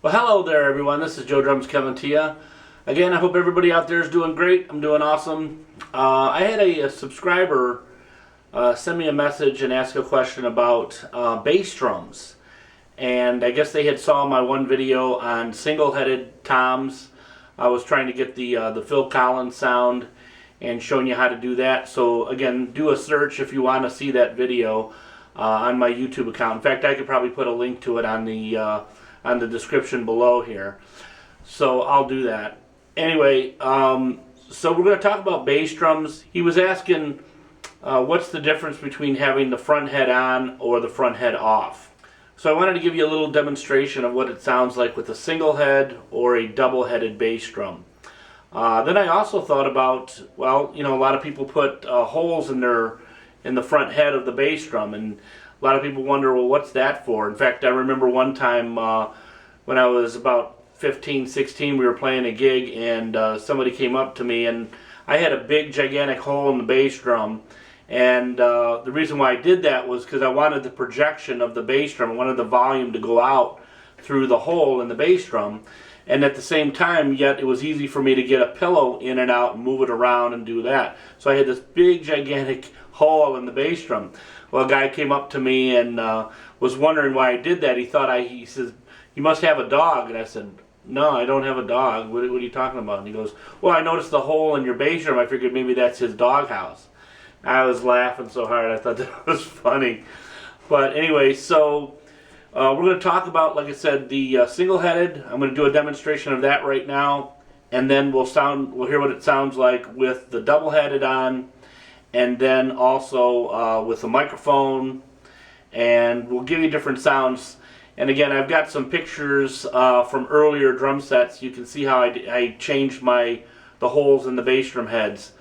Well, hello there, everyone. This is Joe Drums coming to you. Again, I hope everybody out there is doing great. I'm doing awesome. I had a subscriber send me a message and ask a question about bass drums. And I guess they had saw my one video on single-headed toms. I was trying to get the Phil Collins sound and showing you how to do that. So again, do a search if you want to see that video on my YouTube account. In fact, I could probably put a link to it on the description below here. So I'll do that. Anyway, so we're going to talk about bass drums. He was asking what's the difference between having the front head on or the front head off. So I wanted to give you a little demonstration of what it sounds like with a single head or a double-headed bass drum. Then I also thought about, well, you know, a lot of people put holes in the front head of the bass drum, and a lot of people wonder, well, what's that for? In fact, I remember one time when I was about 15, 16, we were playing a gig, and somebody came up to me, and I had a big, gigantic hole in the bass drum. And the reason why I did that was because I wanted the projection of the bass drum. I wanted the volume to go out through the hole in the bass drum. And at the same time, yet it was easy for me to get a pillow in and out and move it around and do that. So I had this big, gigantic hole in the bass drum. Well, a guy came up to me and was wondering why I did that. He says, "You must have a dog." And I said, "No, I don't have a dog. What are you talking about?" And he goes, "Well, I noticed the hole in your bass drum. I figured maybe that's his doghouse." I was laughing so hard. I thought that was funny. But anyway, so we're going to talk about, like I said, the single-headed. I'm going to do a demonstration of that right now, and then we'll hear what it sounds like with the double-headed on, and then also with the microphone, and we'll give you different sounds. And again, I've got some pictures from earlier drum sets. You can see how I changed the holes in the bass drum heads.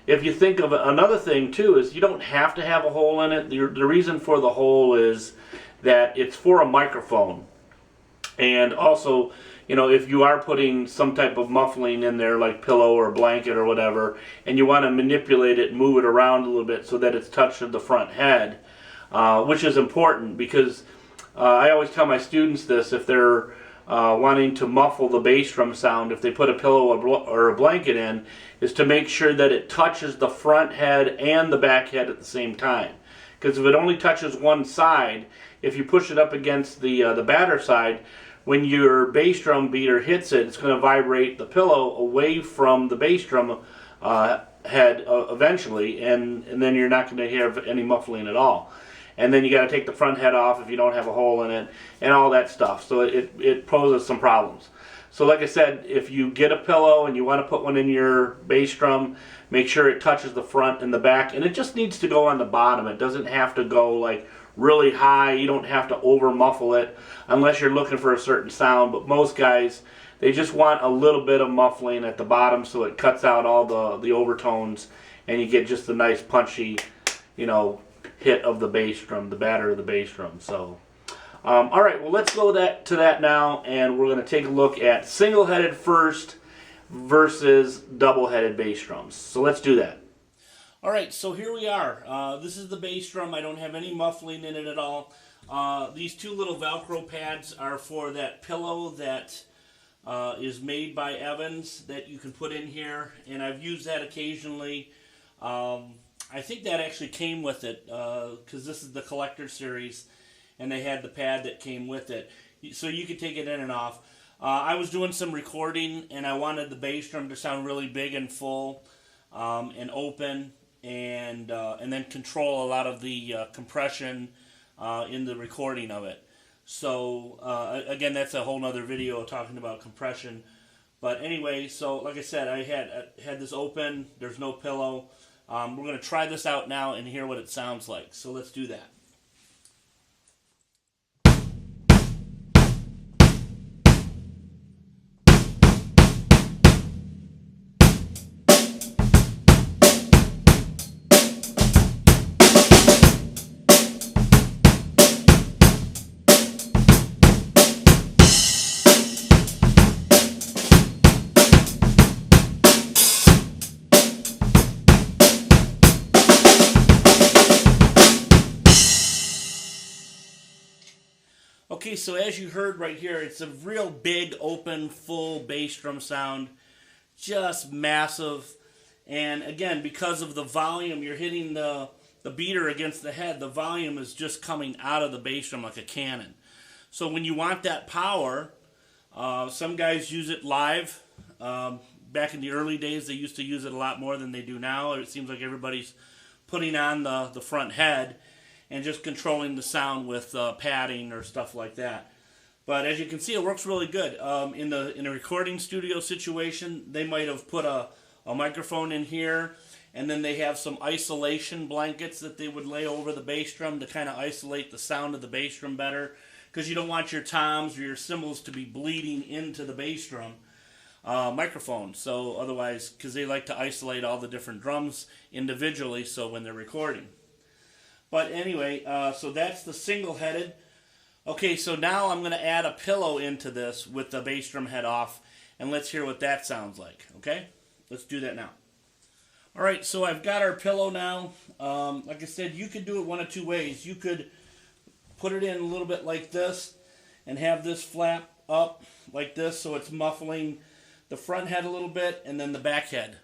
If you think of another thing too, is you don't have to have a hole in it. The reason for the hole is that it's for a microphone. And also, you know, if you are putting some type of muffling in there, like pillow or blanket or whatever, and you want to manipulate it and move it around a little bit so that it's touching the front head, which is important because I always tell my students this: if they're wanting to muffle the bass drum sound, if they put a pillow or a blanket in, is to make sure that it touches the front head and the back head at the same time. Because if it only touches one side, if you push it up against the batter side, when your bass drum beater hits it, it's going to vibrate the pillow away from the bass drum head eventually, and then you're not going to have any muffling at all. And then you got to take the front head off if you don't have a hole in it, and all that stuff. So it poses some problems. So like I said, if you get a pillow and you want to put one in your bass drum, make sure it touches the front and the back, and it just needs to go on the bottom. It doesn't have to go like really high. You don't have to over muffle it unless you're looking for a certain sound. But most guys, they just want a little bit of muffling at the bottom so it cuts out all the overtones, and you get just a nice punchy, you know, hit of the bass drum, the batter of the bass drum. So all right, well, let's go to that now, and we're going to take a look at single-headed first versus double-headed bass drums. So let's do that. All right, so here we are. This is the bass drum. I don't have any muffling in it at all. These two little Velcro pads are for that pillow that is made by Evans that you can put in here, and I've used that occasionally. I think that actually came with it because this is the collector series, and they had the pad that came with it, so you could take it in and off. I was doing some recording, and I wanted the bass drum to sound really big and full and open, and then control a lot of the compression in the recording of it. So again, that's a whole nother video talking about compression. But anyway, so like I said, I had this open. There's no pillow. We're going to try this out now and hear what it sounds like. So let's do that. Okay, so as you heard right here, it's a real big, open, full bass drum sound. Just massive. And again, because of the volume, you're hitting the beater against the head. The volume is just coming out of the bass drum like a cannon. So when you want that power, some guys use it live. Back in the early days, they used to use it a lot more than they do now. It seems like everybody's putting on the front head and just controlling the sound with padding or stuff like that. But as you can see, it works really good. In a recording studio situation, they might have put a microphone in here, and then they have some isolation blankets that they would lay over the bass drum to kind of isolate the sound of the bass drum better, because you don't want your toms or your cymbals to be bleeding into the bass drum microphone. So otherwise, because they like to isolate all the different drums individually, so when they're recording. But anyway, so that's the single-headed. Okay, so now I'm going to add a pillow into this with the bass drum head off, and let's hear what that sounds like, okay? Let's do that now. Alright, so I've got our pillow now. Like I said, you could do it one of two ways. You could put it in a little bit like this and have this flap up like this so it's muffling the front head a little bit and then the back head.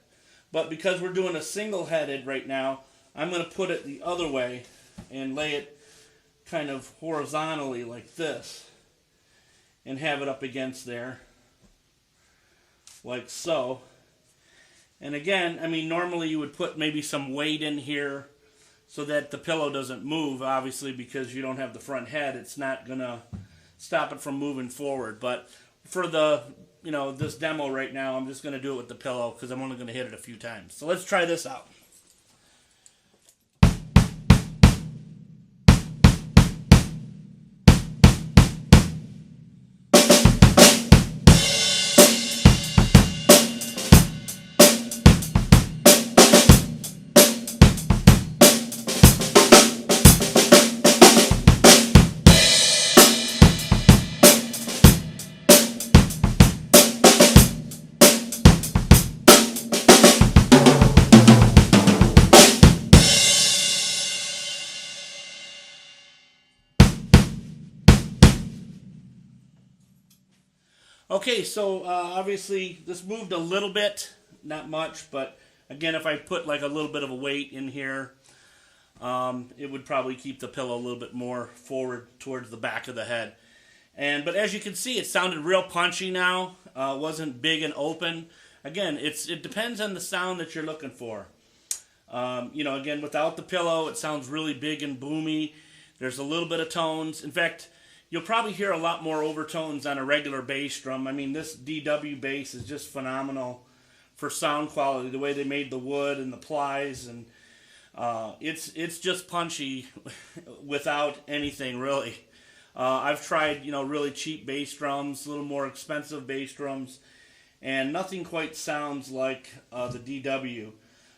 But because we're doing a single-headed right now, I'm going to put it the other way and lay it kind of horizontally like this and have it up against there like so. And again, I mean, normally you would put maybe some weight in here so that the pillow doesn't move, obviously, because you don't have the front head. It's not going to stop it from moving forward. But for the, this demo right now, I'm just going to do it with the pillow because I'm only going to hit it a few times. So let's try this out. Okay, so obviously this moved a little bit, not much, but again, if I put like a little bit of a weight in here, it would probably keep the pillow a little bit more forward towards the back of the head. But as you can see, it sounded real punchy now. Wasn't big and open. Again, it depends on the sound that you're looking for. Again, without the pillow, it sounds really big and boomy. There's a little bit of tones. In fact, you'll probably hear a lot more overtones on a regular bass drum. I mean, this DW bass is just phenomenal for sound quality. The way they made the wood and the plies, and it's just punchy without anything really. I've tried really cheap bass drums, a little more expensive bass drums, and nothing quite sounds like the DW.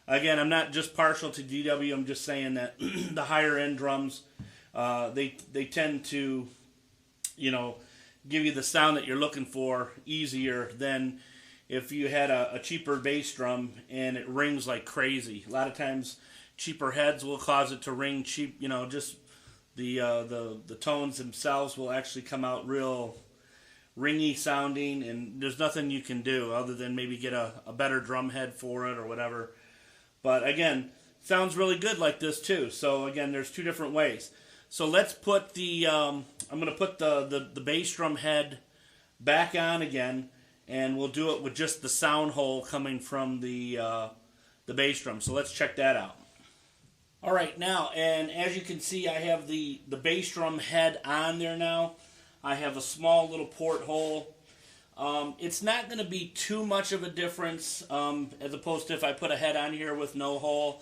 Again, I'm not just partial to DW. I'm just saying that the higher end drums, they tend to give you the sound that you're looking for easier than if you had a cheaper bass drum and it rings like crazy. A lot of times cheaper heads will cause it to ring cheap, just the tones themselves will actually come out real ringy sounding, and there's nothing you can do other than maybe get a better drum head for it or whatever. But again, sounds really good like this too. So again, there's two different ways. So let's put I'm going to put the bass drum head back on again, and we'll do it with just the sound hole coming from the bass drum. So let's check that out. All right, now, and as you can see, I have the bass drum head on there now. I have a small little porthole. It's not going to be too much of a difference as opposed to if I put a head on here with no hole.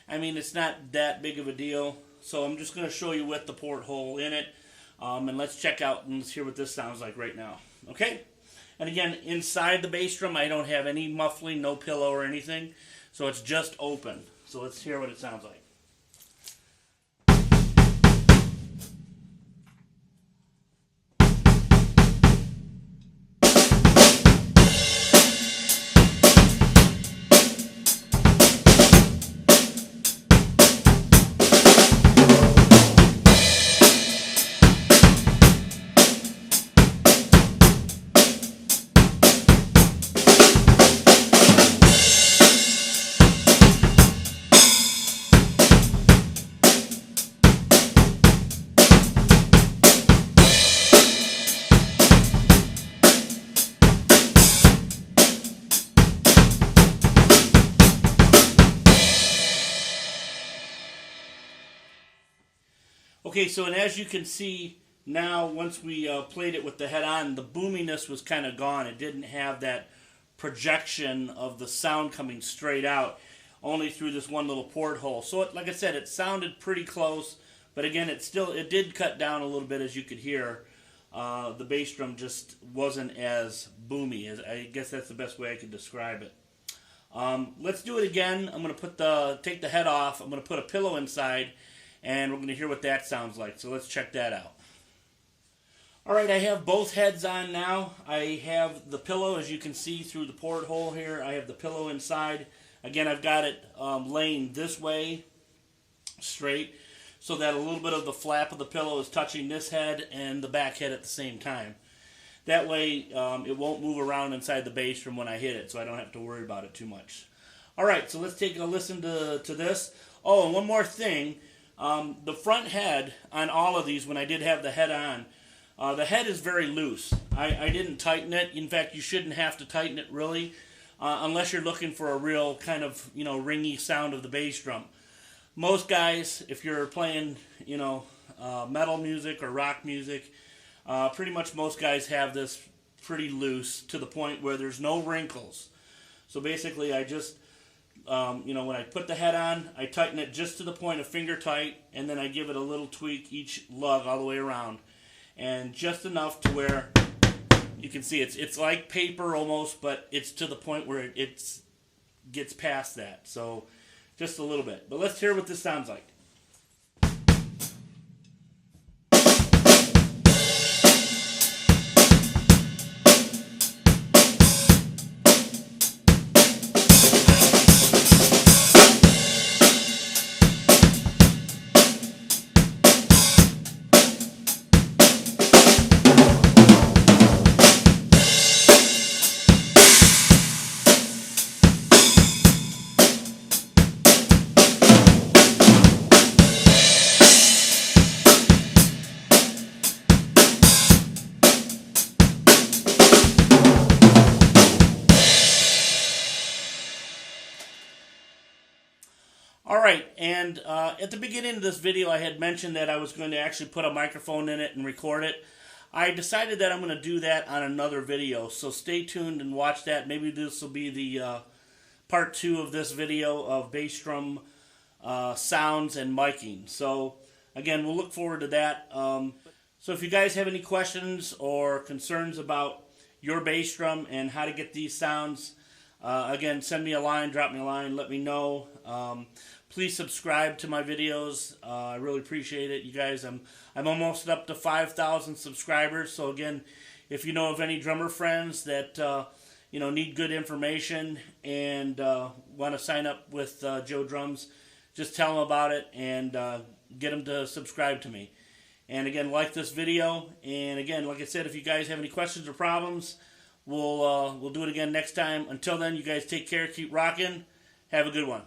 I mean, it's not that big of a deal. So I'm just going to show you with the porthole in it. And let's check out and let's hear what this sounds like right now. Okay? And again, inside the bass drum, I don't have any muffling, no pillow or anything. So it's just open. So let's hear what it sounds like. Okay, so and as you can see now, once we played it with the head on, the boominess was kind of gone. It didn't have that projection of the sound coming straight out, only through this one little porthole. So like I said, it sounded pretty close, but again, it did cut down a little bit, as you could hear. The bass drum just wasn't as boomy. I guess that's the best way I could describe it. Let's do it again. I'm going to take the head off. I'm going to put a pillow inside, and we're going to hear what that sounds like. So let's check that out. Alright, I have both heads on now. I have the pillow, as you can see through the porthole here. I have the pillow inside. Again, I've got it laying this way, straight, so that a little bit of the flap of the pillow is touching this head and the back head at the same time. That way, it won't move around inside the bass drum when I hit it, so I don't have to worry about it too much. Alright, so let's take a listen to this. Oh, and one more thing. The front head on all of these, when I did have the head on, the head is very loose. I didn't tighten it. In fact, you shouldn't have to tighten it really, unless you're looking for a real kind of, ringy sound of the bass drum. Most guys, if you're playing, metal music or rock music, pretty much most guys have this pretty loose to the point where there's no wrinkles. So basically, I just, when I put the head on, I tighten it just to the point of finger tight, and then I give it a little tweak each lug all the way around. And just enough to where you can see it's like paper almost, but it's to the point where it gets past that. So just a little bit. But let's hear what this sounds like. Alright, and at the beginning of this video I had mentioned that I was going to actually put a microphone in it and record it. I decided that I'm going to do that on another video, so stay tuned and watch that. Maybe this will be the part 2 of this video of bass drum sounds and miking. So again, we'll look forward to that. So if you guys have any questions or concerns about your bass drum and how to get these sounds, again, send me a line, drop me a line, let me know. Please subscribe to my videos. I really appreciate it, you guys. I'm almost up to 5,000 subscribers. So again, if you know of any drummer friends that need good information and want to sign up with Joe Drums, just tell them about it and get them to subscribe to me. And again, like this video. And again, like I said, if you guys have any questions or problems, we'll do it again next time. Until then, you guys take care, keep rocking, have a good one.